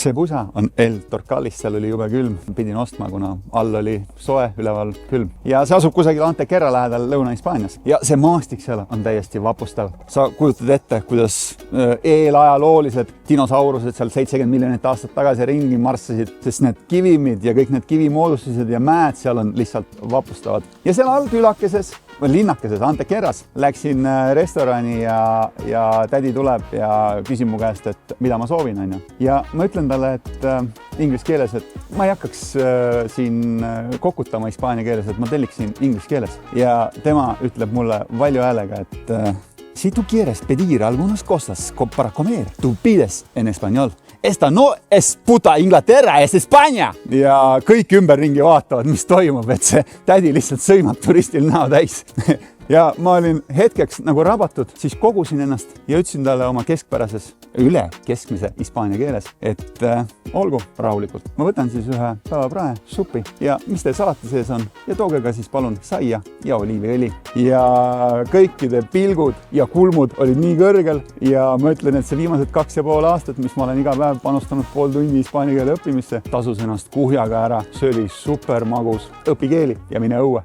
see pusa on El Torcalis, seal oli jube külm, pidin ostma, kuna all oli soe, üleval külm. Ja see asub kusagil Antequera lähedal Lõuna-Hispaanias. Ja see maastik seal on täiesti vapustav. Sa kujutad ette, kuidas eelajaloolised dinosaurused seal 70 miljonit aastat tagasi ringi marssasid, sest need kivimid ja kõik need kivimoodustused ja mäed seal on lihtsalt vapustavad. Ja seal all külakeses, linnakeses Antequeras läksin restorani ja tädi tuleb ja küsib mu käest, et mida ma soovin, on ju. Ja ma ütlen talle, et inglise keeles, et ma ei hakkaks siin kokutama hispaania keeles, et ma telliksin inglise keeles. Ja tema ütleb mulle valju häälega, et si tu quieres pedir algunas cosas para comer, tu pides en español. Esta no es puta Inglaterra, es Hispaania! Ja kõik ümberringi vaatavad, mis toimub, et see tädi lihtsalt sõimab turistil näo täis. Ja ma olin hetkeks nagu rabatud, siis kogusin ennast ja ütlesin talle oma keskpärases, üle keskmise hispaania keeles, et olgu rahulikult. Ma võtan siis ühe päevaprae, supi ja mis teil salati sees on ja tooge ka siis palun saia ja oliiviõli. Ja kõikide pilgud ja kulmud olid nii kõrgel ja ma ütlen, et see viimased 2,5 aastat, mis ma olen iga päev panustanud pool tundi hispaania keele õppimisse, tasus ennast kuhjaga ära. See oli super magus. Õpi keeli ja mine õue.